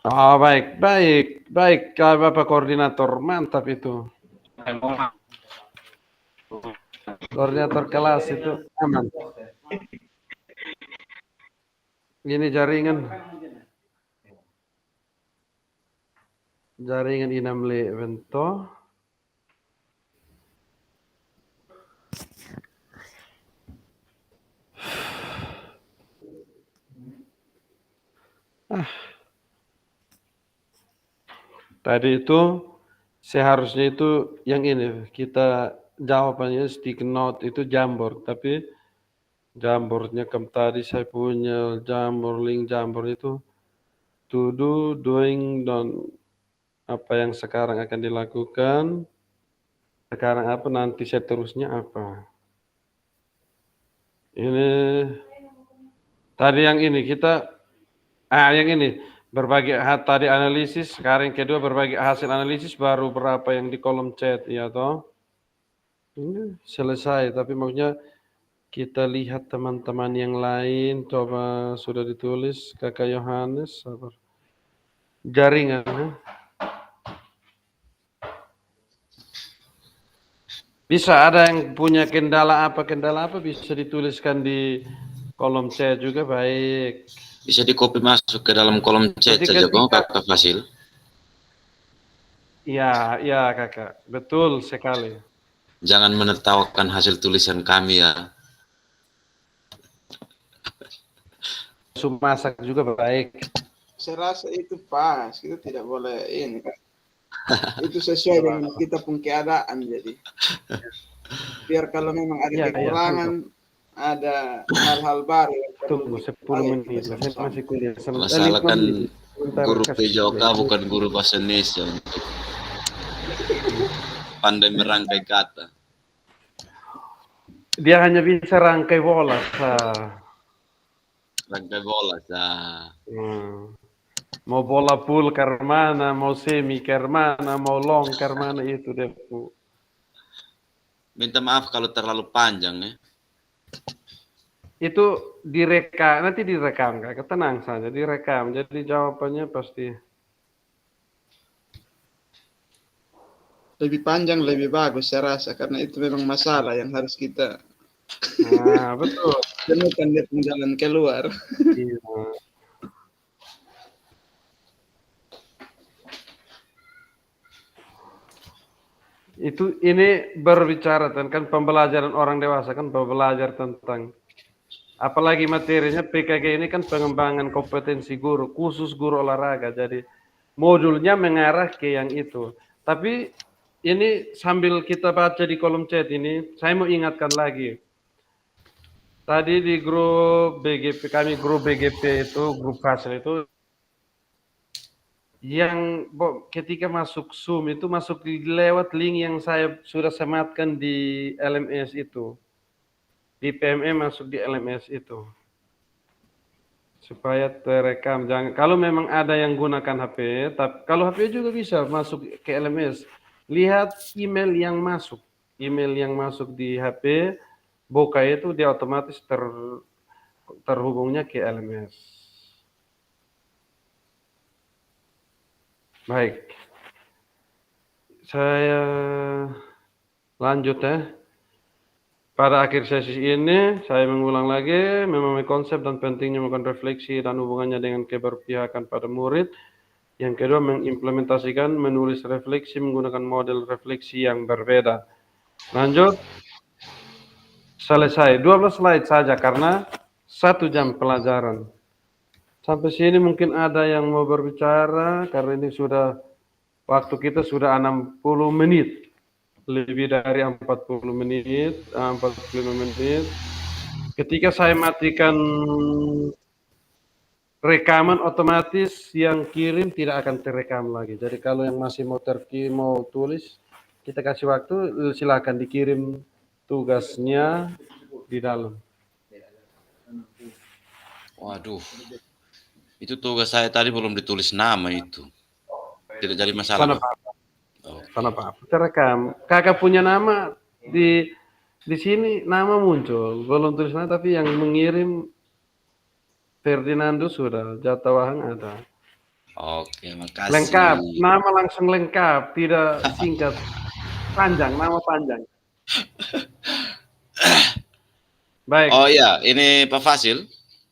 Oh, baik, Bapak Koordinator, mantap itu. Koordinator kelas itu aman. Ini jaringan inamle bento. Tadi itu seharusnya itu yang ini kita jawabannya stick note itu Jamboard, tapi Jamboardnya tadi saya punya link Jamboard itu to do, doing, don, apa yang sekarang akan dilakukan, sekarang apa, nanti seterusnya apa. Ini tadi yang ini yang ini berbagi tadi analisis, sekarang yang kedua berbagi hasil analisis, baru berapa yang di kolom chat ya toh. Ini selesai, tapi maksudnya kita lihat teman-teman yang lain, coba sudah ditulis Kakak Yohanes, sabar. Jaringan ya. Bisa ada yang punya kendala apa bisa dituliskan di kolom chat juga, baik. Bisa di copy masuk ke dalam kolom chat saja kok Kakak Fasil. Iya Kakak, betul sekali. Jangan menertawakan hasil tulisan kami ya. Masak juga baik. Saya rasa itu pas, kita tidak boleh ini kan. Itu sesuai dengan kita pun keadaan, jadi biar kalau memang ada kekurangan, ada hal-hal baru. Tunggu 10 menit, saya masih kuliah. Masalah kan guru PJOK bukan guru bahasa Indonesia untuk pandai merangkai kata. Dia hanya bisa rangkai bola. Rangkai bola. Mau bola pool ke mana, mau semi ke mana, mau long ke mana, itu deh. Minta maaf kalau terlalu panjang ya. Itu nanti direkam, Kak. Tenang saja, direkam. Jadi jawabannya pasti lebih panjang, lebih bagus saya rasa, karena itu memang masalah yang harus kita betul. temukan dia jalan keluar. Iya. Ini berbicara tentang pembelajaran orang dewasa, kan belajar tentang apalagi materinya PKG ini kan pengembangan kompetensi guru, khusus guru olahraga. Jadi modulnya mengarah ke yang itu. Tapi ini sambil kita baca di kolom chat ini, saya mau ingatkan lagi. Tadi di grup BGP, kami grup BGP itu, grup Fasil itu, yang ketika masuk Zoom itu masuk lewat link yang saya sudah sematkan di LMS itu. Di PME masuk di LMS itu. Supaya terekam. Kalau memang ada yang gunakan HP, tapi kalau HP juga bisa masuk ke LMS. Lihat email yang masuk. Email yang masuk di HP, buka itu dia otomatis terhubungnya ke LMS. Baik. Saya lanjut ya. Pada akhir sesi ini, saya mengulang lagi, memahami konsep dan pentingnya melakukan refleksi dan hubungannya dengan keberpihakan pada murid. Yang kedua, mengimplementasikan menulis refleksi menggunakan model refleksi yang berbeda. Lanjut. Selesai. 12 slide saja karena 1 jam pelajaran. Sampai sini mungkin ada yang mau berbicara karena ini sudah waktu kita sudah 60 menit. Lebih dari 40 menit, 45 menit. Ketika saya matikan rekaman, otomatis yang kirim tidak akan terekam lagi. Jadi kalau yang masih mau tulis, kita kasih waktu, silakan dikirim tugasnya di dalam. Waduh. Itu tugas saya tadi belum ditulis nama itu. Tidak jadi masalah. Sana Pak, terekam. Kakak punya nama di sini, nama muncul. Belum tulis nama, tapi yang mengirim Ferdinando sudah, Jatawahang ada. Oke, makasih. Lengkap, nama langsung lengkap, tidak singkat. Panjang, nama panjang. Baik. Oh iya, ini Pak Fasil.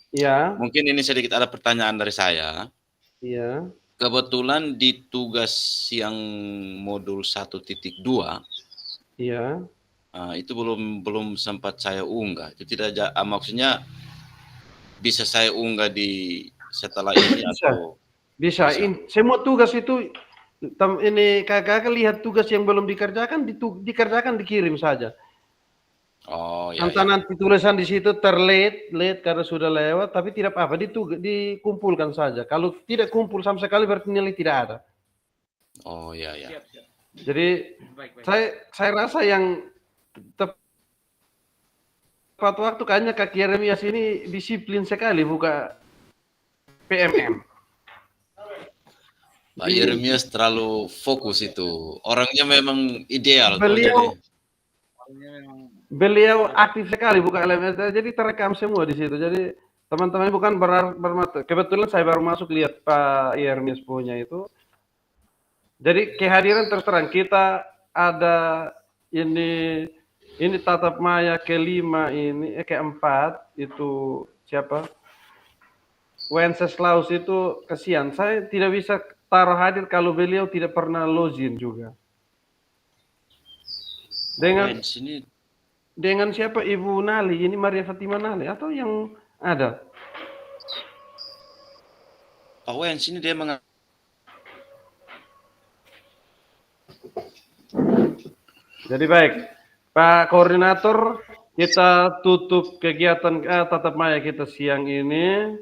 Iya. Mungkin ini sedikit ada pertanyaan dari saya. Iya. Kebetulan di tugas yang modul 1.2, iya. Itu belum sempat saya unggah. Itu tidak maksudnya bisa saya unggah di setelah ini atau bisa. Semua tugas itu ini kakak lihat tugas yang belum dikerjakan dikerjakan dikirim saja. Oh ya. Nanti tulisan di situ terlate karena sudah lewat, tapi tidak apa-apa, dikumpulkan saja. Kalau tidak kumpul sama sekali berarti nilai tidak ada. Oh ya. Jadi saya rasa yang tepat waktu kayaknya Kak Yeremias ini disiplin sekali buka PMM. Pak Yeremias terlalu fokus itu. Orangnya memang ideal. Beliau aktif sekali buka LMS, jadi terekam semua di situ. Jadi teman-teman bukan bermata. Kebetulan saya baru masuk lihat Pak Yeremias punya itu. Jadi kehadiran terserang kita ada ini tatap maya kelima ini keempat itu siapa? Wenceslaus itu kesian. Saya tidak bisa taruh hadir kalau beliau tidak pernah login juga. Dengan siapa Ibu Nali? Ini Maria Fatima Nali atau yang ada? Pak Wen, sini dia Jadi baik, Pak Koordinator, kita tutup kegiatan tatap maya kita siang ini.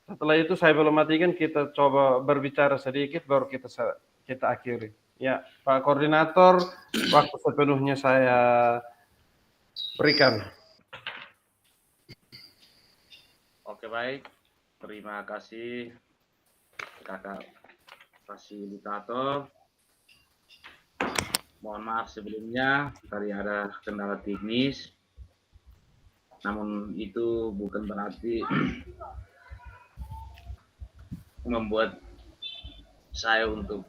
Setelah itu saya belum matikan, kita coba berbicara sedikit, baru kita akhiri. Ya, Pak Koordinator, waktu sepenuhnya saya berikan. Oke, baik. Terima kasih Kakak fasilitator. Mohon maaf sebelumnya tadi ada kendala teknis. Namun itu bukan berarti membuat saya untuk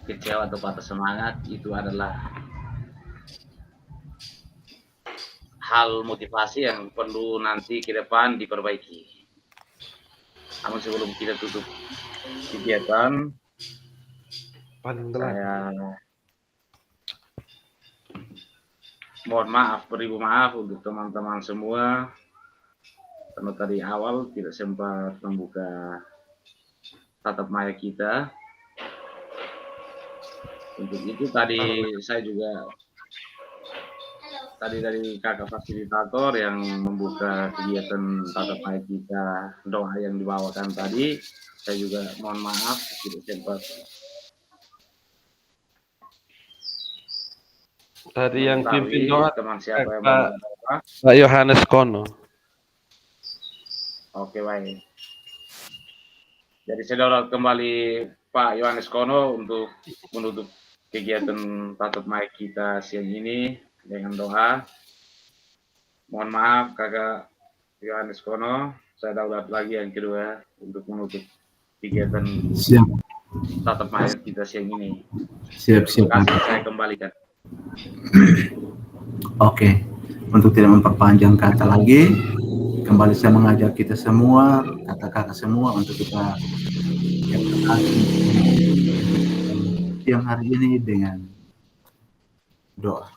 kecewa atau patah semangat. Itu adalah hal motivasi yang perlu nanti ke depan diperbaiki. Namun sebelum kita tutup kegiatan, saya mohon maaf, beribu maaf untuk teman-teman semua karena tadi awal tidak sempat membuka tatap maya kita. Untuk itu tadi saya juga dari kakak fasilitator yang membuka kegiatan tatap maya kita, doa yang dibawakan tadi, saya juga mohon maaf tidak sempat. Tadi yang pimpin doa teman siapa yang Pak Yohanes Kono. Oke, baik. Jadi saya kembali Pak Yohanes Kono untuk menutup kegiatan tatap maya kita siang ini dengan doa. Mohon maaf Kakak Yohanes Kono, saya daulat lagi yang kedua untuk menutup kegiatan tatap maya kita siang ini. Siap. Saya kembalikan. Oke, untuk tidak memperpanjang kata lagi, kembali saya mengajak kita semua, kakak-kakak semua untuk kita siang hari ini dengan doa.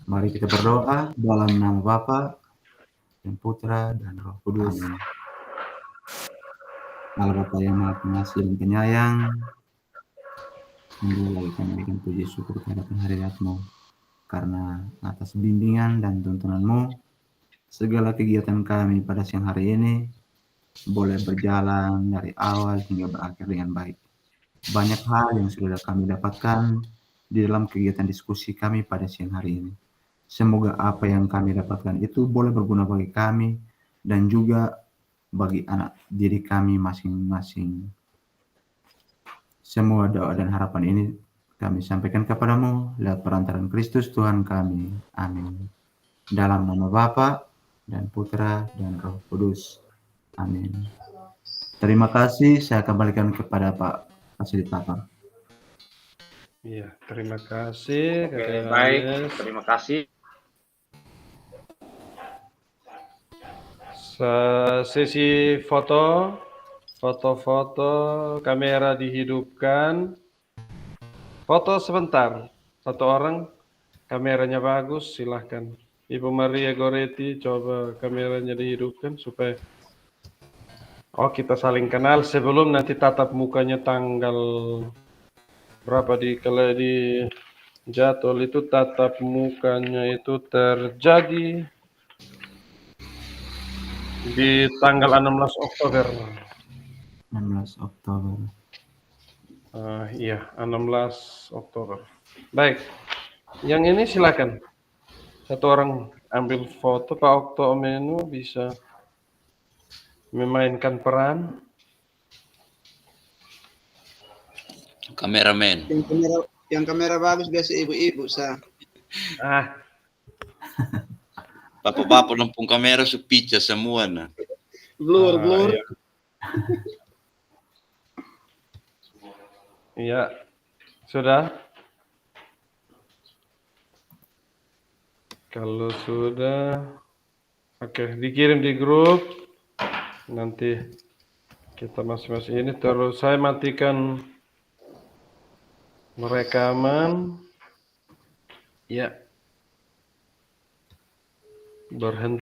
Mari kita berdoa dalam nama Bapa dan Putra dan Roh Kudus. Allah Bapa yang Maha Pengasih dan Penyayang, kembali lagi kami berikan puji syukur kehadapan hadirat-Mu, karena atas bimbingan dan tuntunan-Mu, segala kegiatan kami pada siang hari ini boleh berjalan dari awal hingga berakhir dengan baik. Banyak hal yang sudah kami dapatkan di dalam kegiatan diskusi kami pada siang hari ini. Semoga apa yang kami dapatkan itu boleh berguna bagi kami dan juga bagi anak diri kami masing-masing. Semua doa dan harapan ini kami sampaikan kepadamu lewat perantaraan Kristus Tuhan kami. Amin. Dalam nama Bapa dan Putra dan Roh Kudus. Amin. Terima kasih. Saya kembalikan kepada Pak Fasilitator. Iya, terima kasih. Oke, Kakak baik. Yohanes. Terima kasih. Sesi foto-foto, kamera dihidupkan. Foto sebentar, satu orang, kameranya bagus, silahkan. Ibu Maria Goretti, coba kameranya dihidupkan supaya kita saling kenal sebelum nanti tatap mukanya tanggal berapa kalau di jadwal itu tatap mukanya itu terjadi di tanggal 16 Oktober. 16 Oktober. Iya, 16 Oktober. Baik, yang ini silakan. Satu orang ambil foto, Pak Okto Omenu bisa memainkan peran. Kameramen. Yang kamera bagus biasa ibu-ibu sah. Bapak-bapak nampung kamera su pica semua na. Blur. Iya. Iya, sudah. Kalau sudah, oke, dikirim di grup. Nanti kita masing-masing ini terus saya matikan rekaman. Ya. Berhenti.